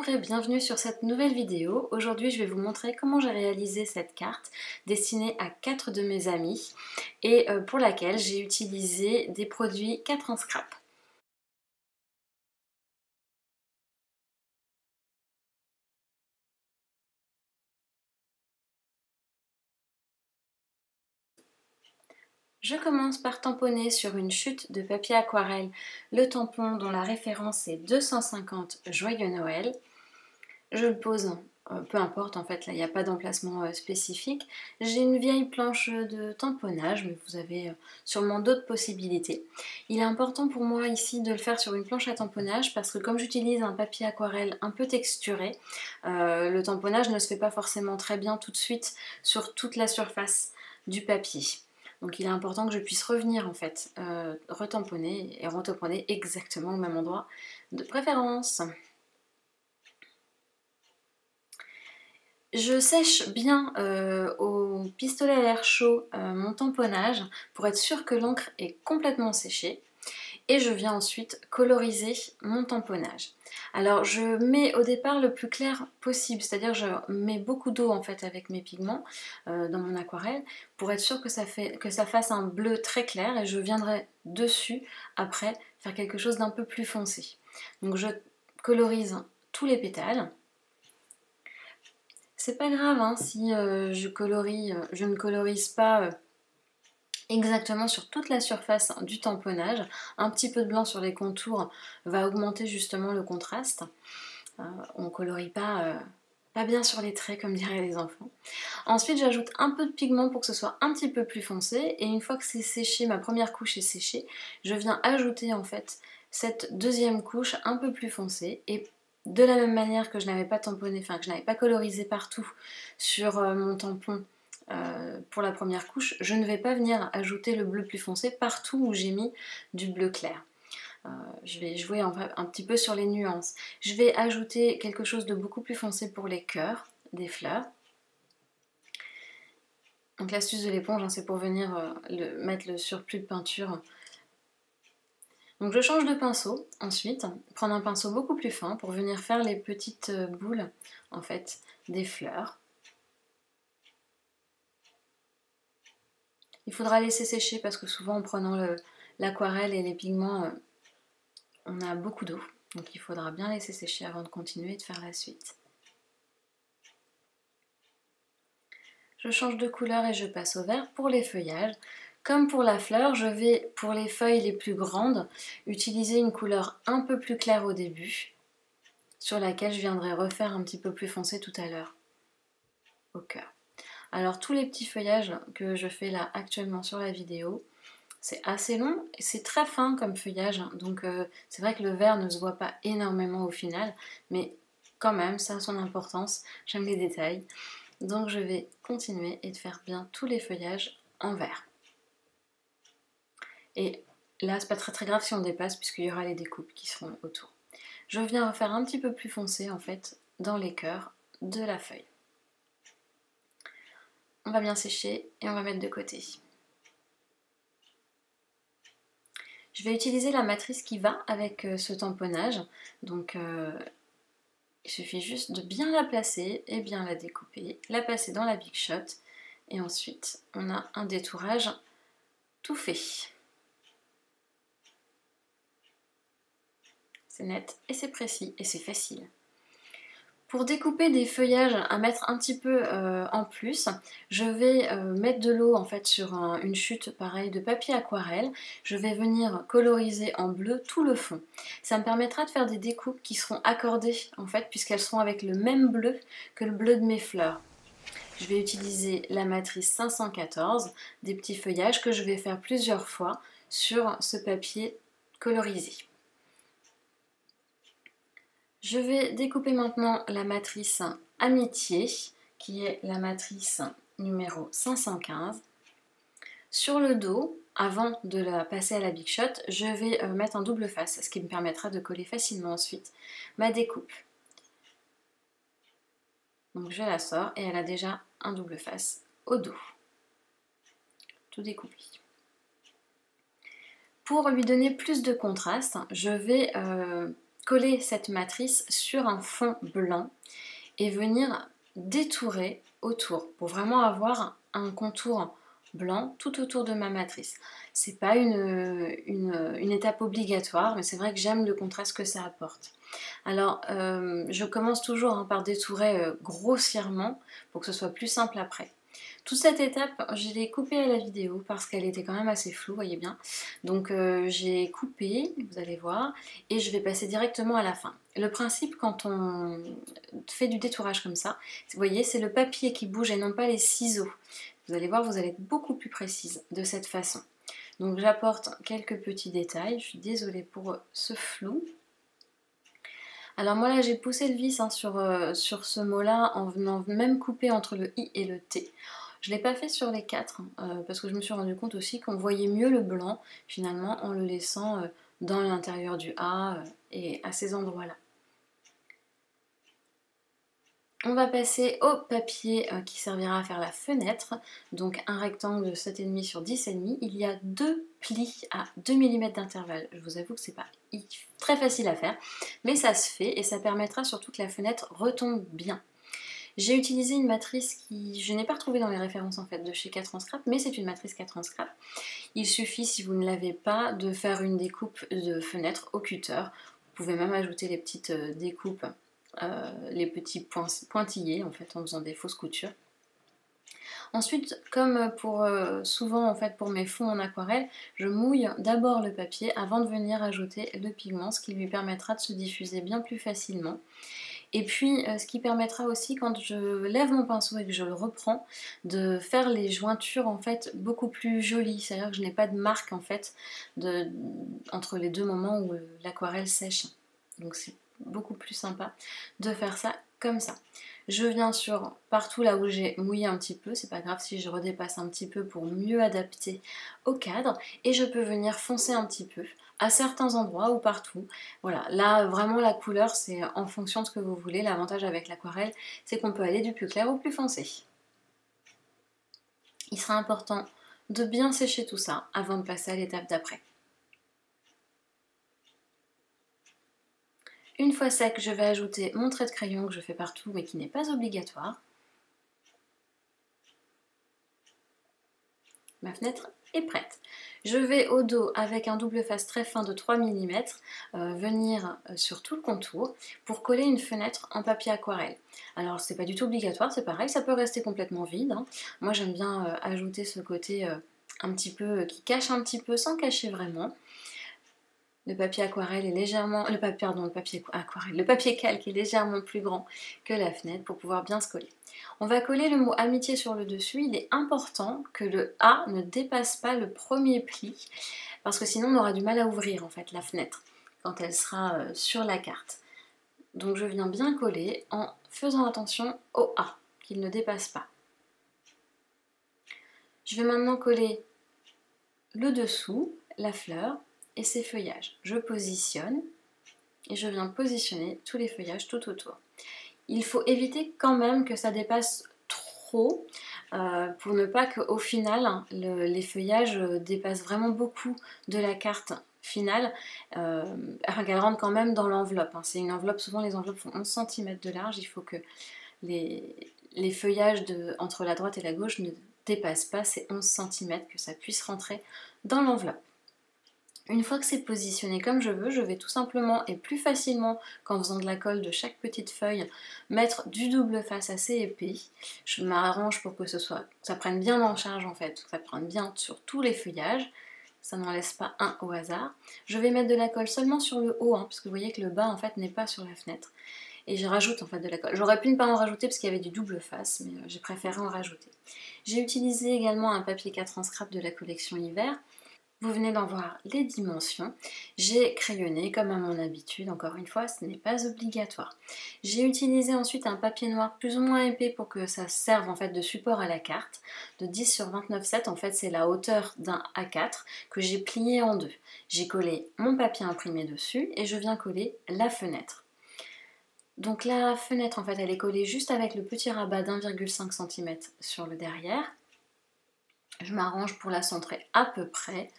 et bienvenue sur cette nouvelle vidéo. Aujourd'hui je vais vous montrer comment j'ai réalisé cette carte destinée à 4 de mes amis et pour laquelle j'ai utilisé des produits 4 en scrap. Je commence par tamponner sur une chute de papier aquarelle le tampon dont la référence est 250 Joyeux Noël. Je le pose, peu importe en fait, là il n'y a pas d'emplacement spécifique. J'ai une vieille planche de tamponnage, mais vous avez sûrement d'autres possibilités. Il est important pour moi ici de le faire sur une planche à tamponnage parce que comme j'utilise un papier aquarelle un peu texturé, le tamponnage ne se fait pas forcément très bien tout de suite sur toute la surface du papier. Donc il est important que je puisse revenir en fait, retamponner et retamponner exactement au même endroit de préférence. Je sèche bien au pistolet à l'air chaud mon tamponnage pour être sûre que l'encre est complètement séchée et je viens ensuite coloriser mon tamponnage. Alors je mets au départ le plus clair possible, c'est-à-dire je mets beaucoup d'eau en fait avec mes pigments dans mon aquarelle pour être sûre que ça fasse un bleu très clair et je viendrai dessus après faire quelque chose d'un peu plus foncé. Donc je colorise tous les pétales. C'est pas grave hein, si je ne colorise pas exactement sur toute la surface du tamponnage. Un petit peu de blanc sur les contours va augmenter justement le contraste. On colorie pas bien sur les traits comme diraient les enfants. Ensuite j'ajoute un peu de pigment pour que ce soit un petit peu plus foncé et une fois que c'est séché, ma première couche est séchée, je viens ajouter en fait cette deuxième couche un peu plus foncée et de la même manière que je n'avais pas tamponné, enfin que je n'avais pas colorisé partout sur mon tampon pour la première couche, je ne vais pas venir ajouter le bleu plus foncé partout où j'ai mis du bleu clair. Je vais jouer un petit peu sur les nuances. Je vais ajouter quelque chose de beaucoup plus foncé pour les cœurs des fleurs. Donc l'astuce de l'éponge, hein, c'est pour venir mettre le surplus de peinture. Donc je change de pinceau ensuite, prendre un pinceau beaucoup plus fin pour venir faire les petites boules en fait des fleurs. Il faudra laisser sécher parce que souvent en prenant l'aquarelle et les pigments, on a beaucoup d'eau. Donc il faudra bien laisser sécher avant de continuer et de faire la suite. Je change de couleur et je passe au vert pour les feuillages. Comme pour la fleur, je vais, pour les feuilles les plus grandes, utiliser une couleur un peu plus claire au début, sur laquelle je viendrai refaire un petit peu plus foncé tout à l'heure, au cœur. Alors tous les petits feuillages que je fais là actuellement sur la vidéo, c'est assez long et c'est très fin comme feuillage, donc c'est vrai que le vert ne se voit pas énormément au final, mais quand même ça a son importance, j'aime les détails. Donc je vais continuer et de faire bien tous les feuillages en vert. Et là c'est pas très grave si on dépasse puisqu'il y aura les découpes qui seront autour. Je viens refaire un petit peu plus foncé en fait dans les cœurs de la feuille. On va bien sécher et on va mettre de côté. Je vais utiliser la matrice qui va avec ce tamponnage, donc il suffit juste de bien la placer et bien la découper, la passer dans la Big Shot et ensuite on a un détourage tout fait. C'est net et c'est précis et c'est facile. Pour découper des feuillages à mettre un petit peu en plus, je vais mettre de l'eau en fait sur une chute pareil de papier aquarelle. Je vais venir coloriser en bleu tout le fond. Ça me permettra de faire des découpes qui seront accordées en fait puisqu'elles seront avec le même bleu que le bleu de mes fleurs. Je vais utiliser la matrice 514, des petits feuillages que je vais faire plusieurs fois sur ce papier colorisé. Je vais découper maintenant la matrice Amitié, qui est la matrice numéro 515. Sur le dos, avant de la passer à la Big Shot, je vais mettre un double face, ce qui me permettra de coller facilement ensuite ma découpe. Donc je la sors et elle a déjà un double face au dos, tout découpé. Pour lui donner plus de contraste, je vais coller cette matrice sur un fond blanc et venir détourer autour pour vraiment avoir un contour blanc tout autour de ma matrice. C'est pas une étape obligatoire, mais c'est vrai que j'aime le contraste que ça apporte. Alors, je commence toujours par détourer grossièrement pour que ce soit plus simple après. Toute cette étape, je l'ai coupée à la vidéo parce qu'elle était quand même assez floue, voyez bien. Donc j'ai coupé, vous allez voir, et je vais passer directement à la fin. Le principe quand on fait du détourage comme ça, vous voyez, c'est le papier qui bouge et non pas les ciseaux. Vous allez voir, vous allez être beaucoup plus précise de cette façon. Donc j'apporte quelques petits détails, je suis désolée pour ce flou. Alors moi là j'ai poussé le vis sur ce mot là en venant même couper entre le I et le T. Je ne l'ai pas fait sur les quatre parce que je me suis rendu compte aussi qu'on voyait mieux le blanc finalement en le laissant dans l'intérieur du A et à ces endroits là. On va passer au papier qui servira à faire la fenêtre, donc un rectangle de 7,5 sur 10,5. Il y a deux plis à 2 mm d'intervalle. Je vous avoue que c'est pas très facile à faire, mais ça se fait et ça permettra surtout que la fenêtre retombe bien. J'ai utilisé une matrice qui, je n'ai pas retrouvée dans les références en fait de chez 4 en scrap, mais c'est une matrice 4 en scrap. Il suffit, si vous ne l'avez pas, de faire une découpe de fenêtre au cutter. Vous pouvez même ajouter les petites découpes, les petits pointillés en fait en faisant des fausses coutures. Ensuite, comme pour souvent en fait pour mes fonds en aquarelle, je mouille d'abord le papier avant de venir ajouter le pigment, ce qui lui permettra de se diffuser bien plus facilement. Et puis ce qui permettra aussi quand je lève mon pinceau et que je le reprends, de faire les jointures en fait beaucoup plus jolies, c'est-à-dire que je n'ai pas de marque en fait entre les deux moments où l'aquarelle sèche. Donc c'est beaucoup plus sympa de faire ça comme ça. Je viens sur partout là où j'ai mouillé un petit peu, c'est pas grave si je redépasse un petit peu pour mieux adapter au cadre, et je peux venir foncer un petit peu à certains endroits ou partout. Voilà, là vraiment la couleur c'est en fonction de ce que vous voulez. L'avantage avec l'aquarelle c'est qu'on peut aller du plus clair au plus foncé. Il sera important de bien sécher tout ça avant de passer à l'étape d'après. Une fois sec, je vais ajouter mon trait de crayon que je fais partout mais qui n'est pas obligatoire. Ma fenêtre est prête. Je vais au dos avec un double face très fin de 3 mm venir sur tout le contour pour coller une fenêtre en papier aquarelle. Alors c'est pas du tout obligatoire, c'est pareil, ça peut rester complètement vide. Moi j'aime bien ajouter ce côté un petit peu qui cache un petit peu sans cacher vraiment. Le papier aquarelle est légèrement... le papier calque est légèrement plus grand que la fenêtre pour pouvoir bien se coller. On va coller le mot amitié sur le dessus. Il est important que le A ne dépasse pas le premier pli parce que sinon on aura du mal à ouvrir en fait la fenêtre quand elle sera sur la carte. Donc je viens bien coller en faisant attention au A, qu'il ne dépasse pas. Je vais maintenant coller le dessous, la fleur, et ses feuillages. Je positionne et je viens positionner tous les feuillages tout autour. Il faut éviter quand même que ça dépasse trop pour ne pas qu'au final les feuillages dépassent vraiment beaucoup de la carte finale afin qu'elle rentre quand même dans l'enveloppe. C'est une enveloppe, souvent les enveloppes font 11 cm de large, il faut que les feuillages entre la droite et la gauche ne dépassent pas ces 11 cm, que ça puisse rentrer dans l'enveloppe. Une fois que c'est positionné comme je veux, je vais tout simplement et plus facilement qu'en faisant de la colle de chaque petite feuille, mettre du double face assez épais. Je m'arrange pour que ça prenne bien en charge en fait, que ça prenne bien sur tous les feuillages. Ça n'en laisse pas un au hasard. Je vais mettre de la colle seulement sur le haut, parce que vous voyez que le bas en fait n'est pas sur la fenêtre. Et je rajoute en fait de la colle. J'aurais pu ne pas en rajouter parce qu'il y avait du double face, mais j'ai préféré en rajouter. J'ai utilisé également un papier 4 en scrap de la collection hiver. Vous venez d'en voir les dimensions. J'ai crayonné comme à mon habitude, encore une fois, ce n'est pas obligatoire. J'ai utilisé ensuite un papier noir plus ou moins épais pour que ça serve en fait de support à la carte. De 10 sur 29,7, en fait c'est la hauteur d'un A4 que j'ai plié en deux. J'ai collé mon papier imprimé dessus et je viens coller la fenêtre. Donc la fenêtre en fait elle est collée juste avec le petit rabat d'1,5 cm sur le derrière. Je m'arrange pour la centrer à peu près,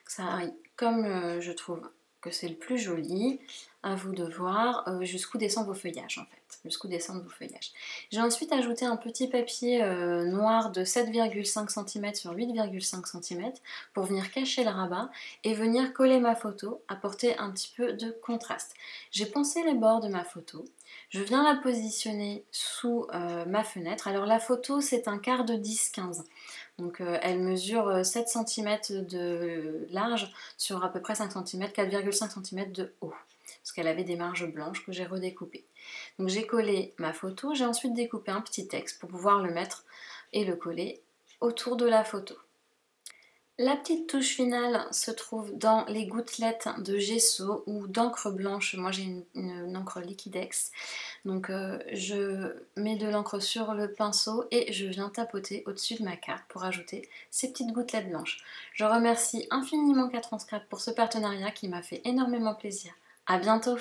que ça arrive comme je trouve que c'est le plus joli. À vous de voir jusqu'où descend vos feuillages en fait, jusqu'où descendent vos feuillages. J'ai ensuite ajouté un petit papier noir de 7,5 cm sur 8,5 cm pour venir cacher le rabat et venir coller ma photo, apporter un petit peu de contraste. J'ai poncé les bords de ma photo, je viens la positionner sous ma fenêtre. Alors la photo c'est un quart de 10-15. Donc elle mesure 7 cm de large sur à peu près 5 cm, 4,5 cm de haut. Parce qu'elle avait des marges blanches que j'ai redécoupées. Donc j'ai collé ma photo, j'ai ensuite découpé un petit texte pour pouvoir le mettre et le coller autour de la photo. La petite touche finale se trouve dans les gouttelettes de gesso ou d'encre blanche. Moi j'ai une encre Liquidex. Donc je mets de l'encre sur le pinceau et je viens tapoter au-dessus de ma carte pour ajouter ces petites gouttelettes blanches. Je remercie infiniment 4 en Scrap pour ce partenariat qui m'a fait énormément plaisir. À bientôt!